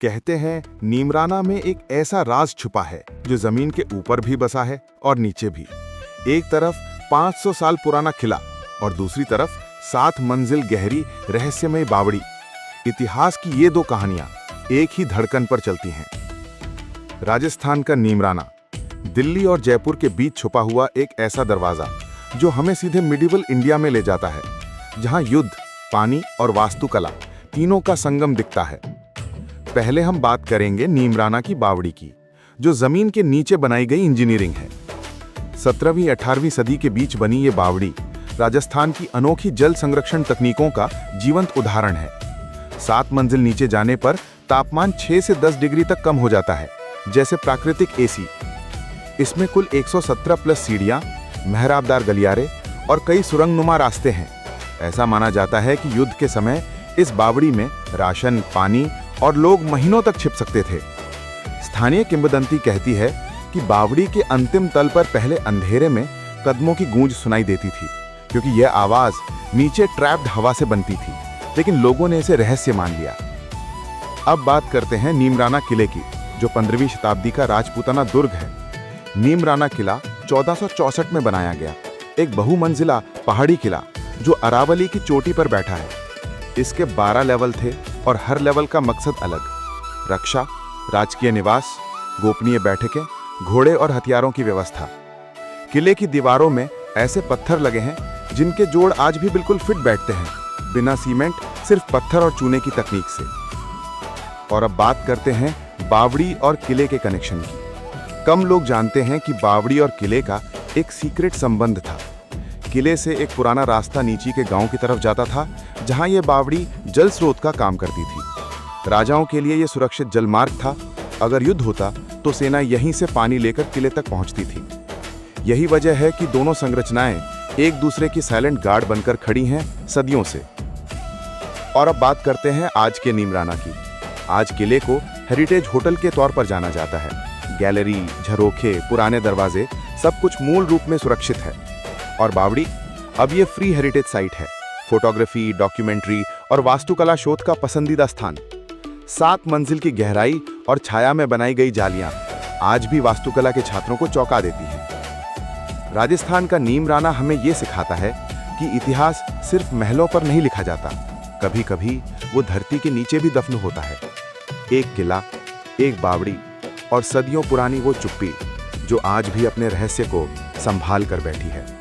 कहते हैं नीमराना में एक ऐसा राज छुपा है जो जमीन के ऊपर भी बसा है और नीचे भी। एक तरफ 500 साल पुराना किला और दूसरी तरफ 7 मंजिल गहरी रहस्यमय बावड़ी। इतिहास की ये दो कहानियां एक ही धड़कन पर चलती हैं। राजस्थान का नीमराना, दिल्ली और जयपुर के बीच छुपा हुआ एक ऐसा दरवाजा जो हमें सीधे मिडिवल इंडिया में ले जाता है, जहां युद्ध, पानी और वास्तुकला तीनों का संगम दिखता है। पहले हम बात करेंगे नीमराना की बावड़ी की, जो जमीन के नीचे बनाई गई इंजीनियरिंग है। 17वीं-18वीं सदी के बीच बनी ये बावड़ी राजस्थान की अनोखी जल संरक्षण तकनीकों का जीवंत उदाहरण है। 7 मंजिल नीचे जाने पर तापमान 6 से 10 डिग्री तक कम हो जाता है, जैसे प्राकृतिक एसी। इसमें कुल 117 प्लस सीढ़ियां, मेहराबदार गलियारे और कई सुरंगनुमा रास्ते हैं। ऐसा माना जाता है कि युद्ध के समय इस बावड़ी में राशन, पानी और लोग महीनों तक छिप सकते थे। स्थानीय किंवदंती कहती है कि बावड़ी के अंतिम तल पर पहले अंधेरे में कदमों की गूंज सुनाई देती थी, क्योंकि यह आवाज नीचे ट्रैप्ड हवा से बनती थी, लेकिन लोगों ने इसे रहस्य मान लिया। अब बात करते हैं नीमराना किले की, जो 15वीं शताब्दी का राजपूताना दुर्ग है। नीमराना किला 1464 में बनाया गया, एक बहुमंजिला पहाड़ी किला जो अरावली की चोटी पर बैठा है। इसके 12 लेवल थे और हर लेवल का मकसद अलग। रक्षा, राजकीय निवास, गोपनीय बैठकें, घोड़े और हथियारों की व्यवस्था। किले की दीवारों में ऐसे पत्थर लगे हैं जिनके जोड़ आज भी बिल्कुल फिट बैठते हैं, बिना सीमेंट, सिर्फ पत्थर और चूने की तकनीक से। और अब बात करते हैं बावड़ी और किले के कनेक्शन की। कम लोग जानते हैं कि बावड़ी और किले का एक सीक्रेट संबंध था। किले से एक पुराना रास्ता नीचे के गांव की तरफ जाता था, जहां यह बावड़ी जल स्रोत का काम करती थी। राजाओं के लिए यह सुरक्षित जलमार्ग था। अगर युद्ध होता तो सेना यहीं से पानी लेकर किले तक पहुंचती थी। यही वजह है कि दोनों संरचनाएं एक दूसरे की साइलेंट गार्ड बनकर खड़ी हैं सदियों से। और अब बात करते हैं आज के नीमराना की। आज किले को हेरिटेज होटल के तौर पर जाना जाता है। गैलरी, झरोखे, पुराने दरवाजे, सब कुछ मूल रूप में सुरक्षित है। और बावड़ी अब ये फ्री हेरिटेज साइट है। फोटोग्राफी, डॉक्यूमेंट्री और वास्तुकला शोध का पसंदीदा स्थान। 7 मंजिल की गहराई और छाया में बनाई गई जालियां आज भी वास्तुकला के छात्रों को चौंका देती हैं। राजस्थान का नीमराना हमें यह सिखाता है कि इतिहास सिर्फ महलों पर नहीं लिखा जाता, कभी कभी वो धरती के नीचे भी दफन होता है। एक किला, एक बावड़ी और सदियों पुरानी वो चुप्पी जो आज भी अपने रहस्य को संभाल कर बैठी है।